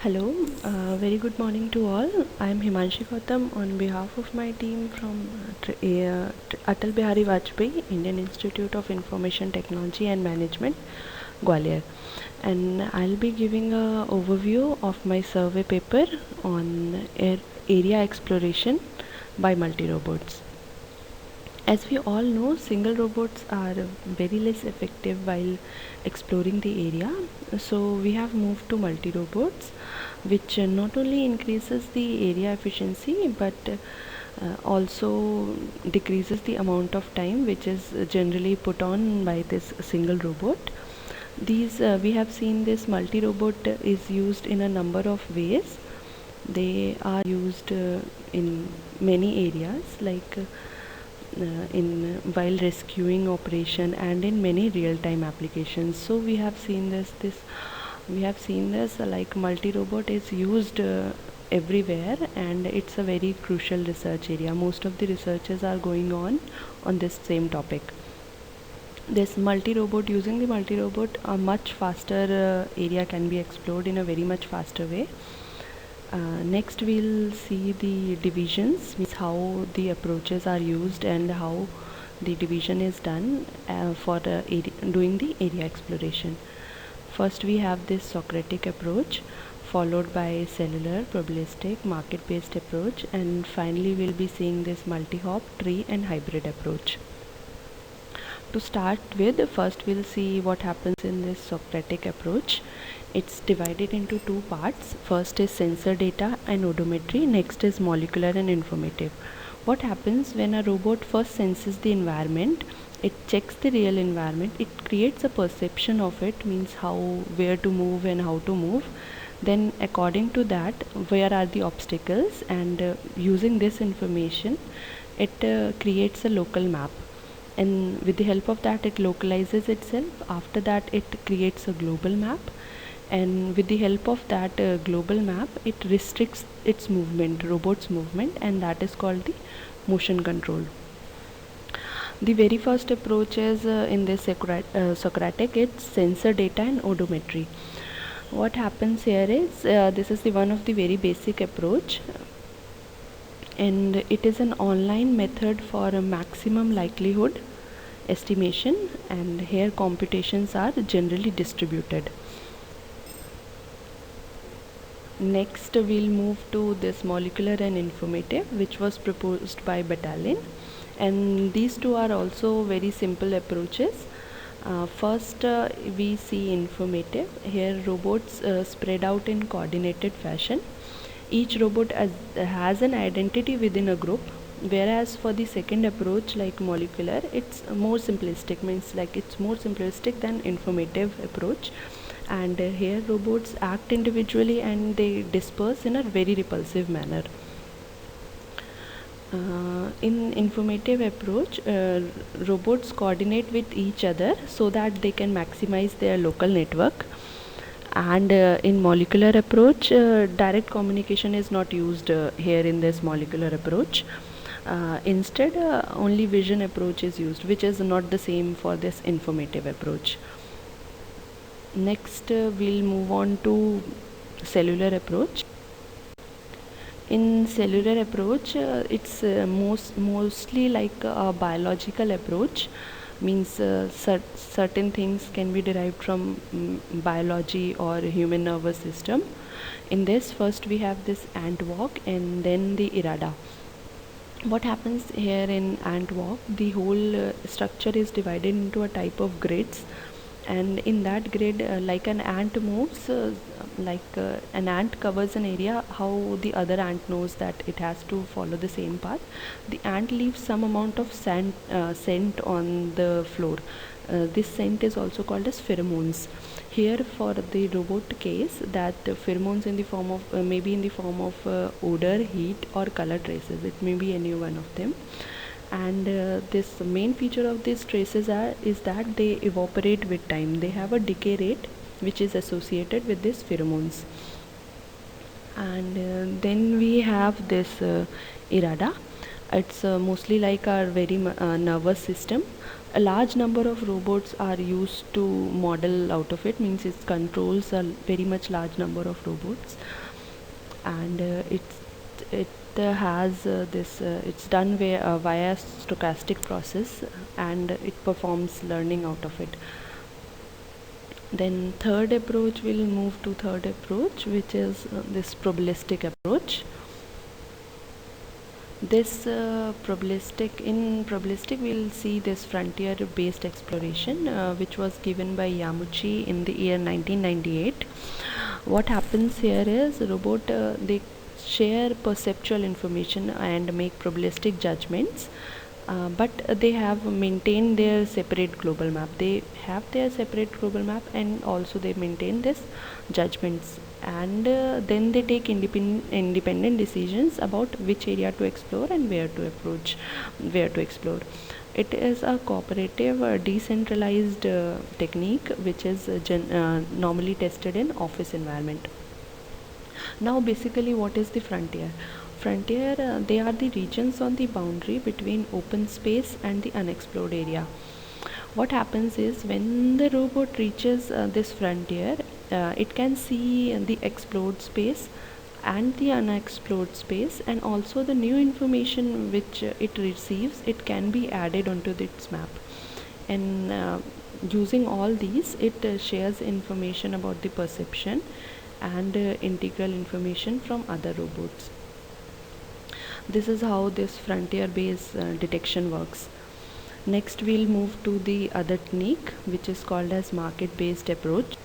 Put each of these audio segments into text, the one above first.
Hello, very good morning to all. I am Himanshi GAUTAM on behalf of my team from Atal Bihari Vajpayee Indian Institute of Information Technology and Management, Gwalior. And I'll be giving a overview of my survey paper on area exploration by multi-robots. As we all know, single robots are very less effective while exploring the area. So we have moved to multi-robots, which not only increases the area efficiency but also decreases the amount of time which is generally put on by this single robot. These we have seen this multi-robot is used in a number of ways. They are used in many areas like in while rescuing operation and in many real-time applications. So we have seen this like multi-robot is used everywhere, and it's a very crucial research area. Most of the researches are going on this same topic. This multi-robot, using the multi-robot, a much faster area can be explored in a very much faster way. Next we'll see the divisions, means how the approaches are used and how the division is done for doing the area exploration. First we have this Socratic approach, followed by cellular, probabilistic, market-based approach, and finally we'll be seeing this multi-hop, tree and hybrid approach. To start with, first we'll see what happens in this Socratic approach. It's divided into two parts. First is sensor data and odometry, next is molecular and informative. What happens when a robot first senses the environment? It checks the real environment, it creates a perception of it, means where to move and how to move. Then according to that, where are the obstacles, and using this information it creates a local map, and with the help of that it localizes itself. After that it creates a global map, and with the help of that global map it restricts its movement, robot's movement, and that is called the motion control. The very first approach is in this Socratic, it's sensor data and odometry. What happens here is this is the one of the very basic approach, and it is an online method for a maximum likelihood estimation, and here computations are generally distributed. Next we'll move to this molecular and informative, which was proposed by Battalion, and these two are also very simple approaches. First we see informative. Here robots spread out in coordinated fashion. Each robot has an identity within a group, whereas for the second approach like molecular, it's more simplistic, means like it's more simplistic than informative approach, and here robots act individually and they disperse in a very repulsive manner. In informative approach, robots coordinate with each other so that they can maximize their local network, and in molecular approach direct communication is not used here in this molecular approach. Instead only vision approach is used, which is not the same for this informative approach. Next we'll move on to cellular approach. In cellular approach it's mostly like a biological approach, means certain things can be derived from biology or human nervous system. In this, first we have this ant walk and then the irada. What happens here in ant walk, the whole structure is divided into a type of grids, and in that grid like an ant moves, an ant covers an area, how the other ant knows that it has to follow the same path. The ant leaves some amount of scent on the floor. This scent is also called as pheromones. Here for the robot case, that pheromones in the form of maybe in the form of odor, heat or color traces, it may be any one of them. And this main feature of these traces is that they evaporate with time. They have a decay rate which is associated with these pheromones. And then we have this irada. It's mostly like our very nervous system. A large number of robots are used to model out of it, means it controls a very much large number of robots, and it has it's done via stochastic process, and it performs learning out of it. Then third approach, we'll move to third approach, which is this probabilistic approach. This probabilistic we'll see this frontier based exploration, which was given by Yamuchi in the year 1998. What happens here is robot they share perceptual information and make probabilistic judgments, but they have maintained their separate global map. They have their separate global map, and also they maintain this judgments, and then they take independent decisions about which area to explore and where to explore. It is a cooperative decentralized technique, which is normally tested in office environment. Now basically, what is the frontier? Frontier, they are the regions on the boundary between open space and the unexplored area. What happens is, when the robot reaches this frontier, it can see the explored space and the unexplored space, and also the new information which it receives, it can be added onto its map. And using all these, it shares information about the perception and integral information from other robots. This is how this frontier based detection works. Next, we'll move to the other technique, which is called as market based approach.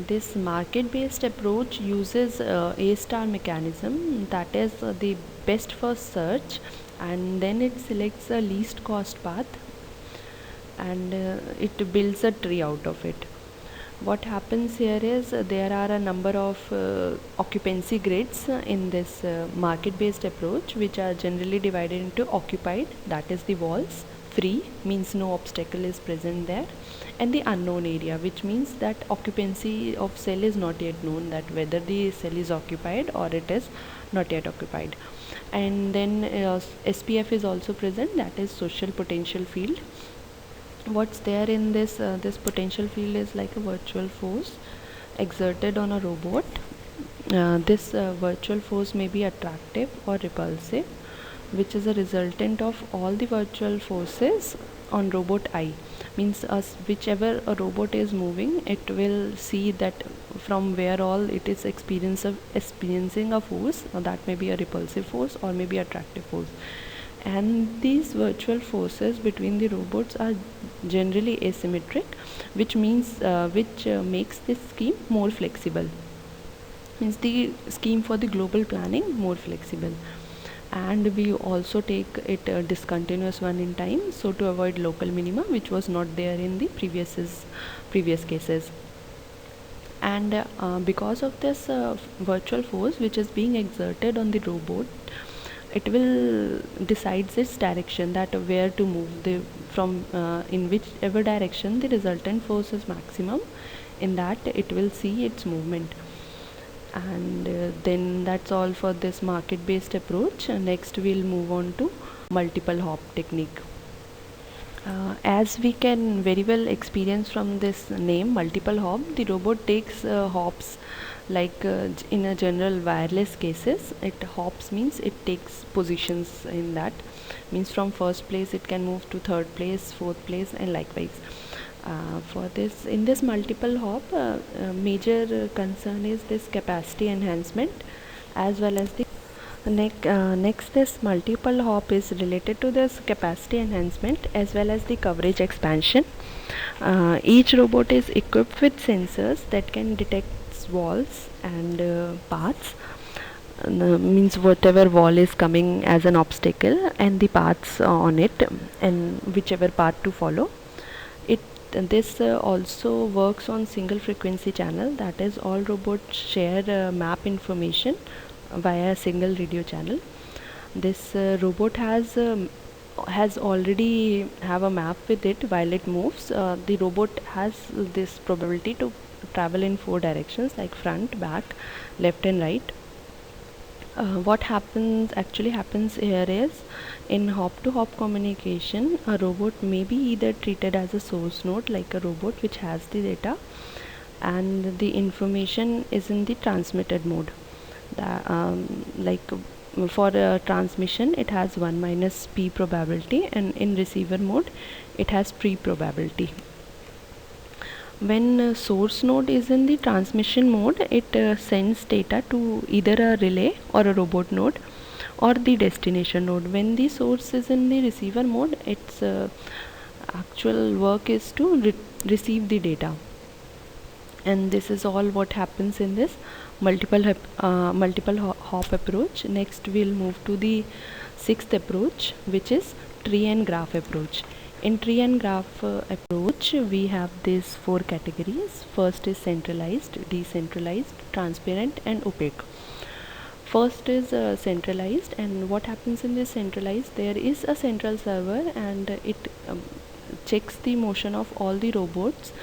This market based approach uses A star mechanism, that is the best first search, and then it selects a least cost path, and it builds a tree out of it. What happens here is, there are a number of occupancy grids in this market based approach, which are generally divided into occupied, that is the walls, free means no obstacle is present there, and the unknown area, which means that occupancy of cell is not yet known, that whether the cell is occupied or it is not yet occupied. And then SPF is also present, that is social potential field. What's there in this this potential field is like a virtual force exerted on a robot. This virtual force may be attractive or repulsive, which is a resultant of all the virtual forces on robot I. Means whichever a robot is moving, it will see that from where all it is experiencing a force, that may be a repulsive force or maybe attractive force. And these virtual forces between the robots are generally asymmetric, which means makes this scheme more flexible, means the scheme for the global planning more flexible. And we also take it a discontinuous one in time, so to avoid local minima, which was not there in the previous cases. And because of this virtual force which is being exerted on the robot, it will decides its direction, that where to move from in whichever direction the resultant force is maximum, in that it will see its movement. And then that's all for this market based approach. Next we'll move on to multiple hop technique. As we can very well experience from this name multiple hop, the robot takes hops, like in a general wireless cases, it hops means it takes positions, in that means from first place it can move to third place, fourth place, and likewise. For this, in this multiple hop, major concern is this capacity enhancement, as well as the next, this multiple hop is related to this capacity enhancement as well as the coverage expansion. Each robot is equipped with sensors that can detect walls and paths, means whatever wall is coming as an obstacle and the paths on it, and whichever path to follow. This also works on single frequency channel, that is all robots share map information via a single radio channel. This robot has already have a map with it while it moves. The robot has this probability to travel in 4 directions, like front, back, left and right. What actually happens here is, in hop to hop communication, a robot may be either treated as a source node, like a robot which has the data, and the information is in the transmitted mode. Like for transmission, it has 1 minus p probability, and in receiver mode, it has pre probability. When source node is in the transmission mode, it sends data to either a relay or a robot node or the destination node. When the source is in the receiver mode, its actual work is to receive the data. And this is all what happens in this multiple hop approach. Next we'll move to the sixth approach, which is tree and graph approach. In tree and graph approach, we have these four categories. First is centralized, decentralized, transparent, and opaque. First is centralized, and what happens in this centralized, there is a central server, and it checks the motion of all the robots.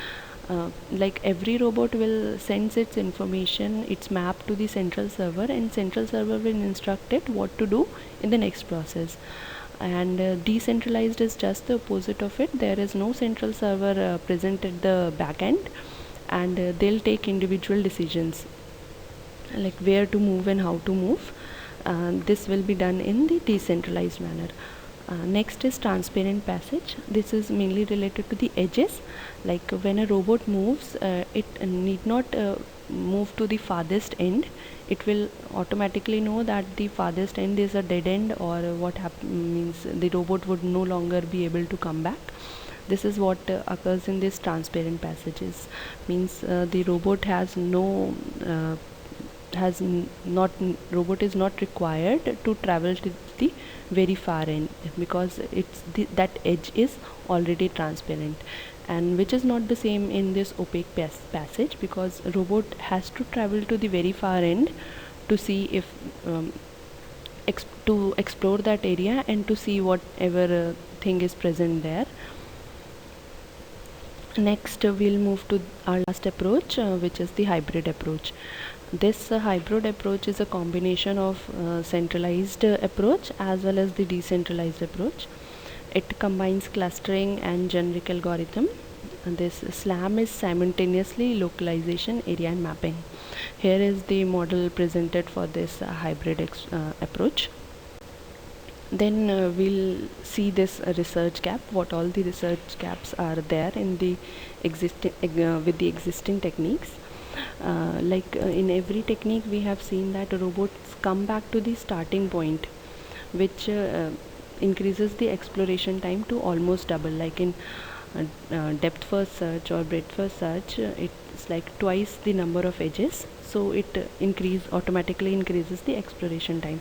Like every robot will send its information, its map to the central server, and central server will instruct it what to do in the next process. And decentralized is just the opposite of it. There is no central server present at the back end, and they'll take individual decisions like where to move and how to move. This will be done in the decentralized manner. Next is transparent passage. This is mainly related to the edges. Like when a robot moves, it need not move to the farthest end. It will automatically know that the farthest end is a dead end, or what means the robot would no longer be able to come back. This is what occurs in this transparent passages. Means the robot has no robot is not required to travel to the very far end, because that edge is already transparent, and which is not the same in this opaque passage, because robot has to travel to the very far end to see if to explore that area and to see whatever thing is present there. Next we'll move to our last approach, which is the hybrid approach. This hybrid approach is a combination of centralized approach as well as the decentralized approach. It combines clustering and generic algorithm. And this SLAM is simultaneously localization, area, and mapping. Here is the model presented for this hybrid approach. Then we'll see this research gap, what all the research gaps are there in the existing with the existing techniques. In every technique, we have seen that robots come back to the starting point, which increases the exploration time to almost double. Like in depth first search or breadth first search, it's like twice the number of edges, so it automatically increases the exploration time,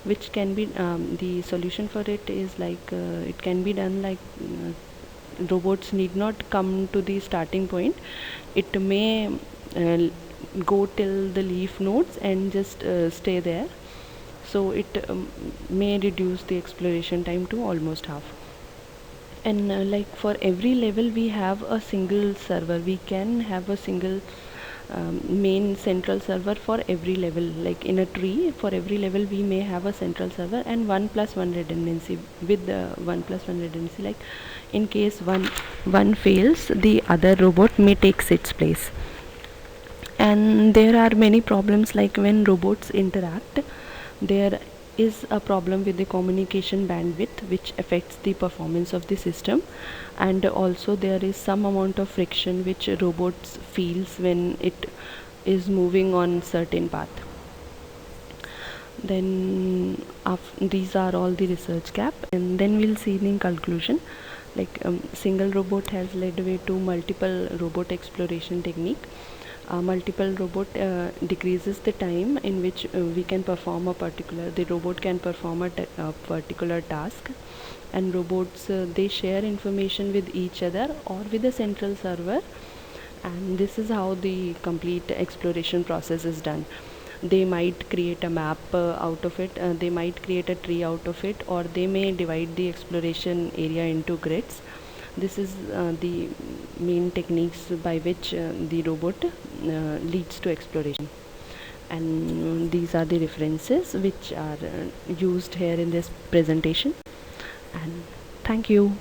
which can be the solution for it is like it can be done like robots need not come to the starting point. It may go till the leaf nodes and just stay there, so it may reduce the exploration time to almost half. And like for every level we have a single server. We can have a single main central server for every level. Like in a tree, for every level we may have a central server and 1+1 redundancy. With the 1+1 redundancy, like in case one fails, the other robot may take its place. And there are many problems, like when robots interact, there is a problem with the communication bandwidth, which affects the performance of the system. And also there is some amount of friction which robots feels when it is moving on certain path. Then these are all the research gap, and then we'll see in conclusion, like single robot has led way to multiple robot exploration technique. Multiple robot decreases the time in which the robot can perform a particular task. And robots they share information with each other or with a central server, and this is how the complete exploration process is done. They might create a map out of it, they might create a tree out of it, or they may divide the exploration area into grids. This is the main techniques by which the robot leads to exploration. and these are the references which are used here in this presentation. And thank you.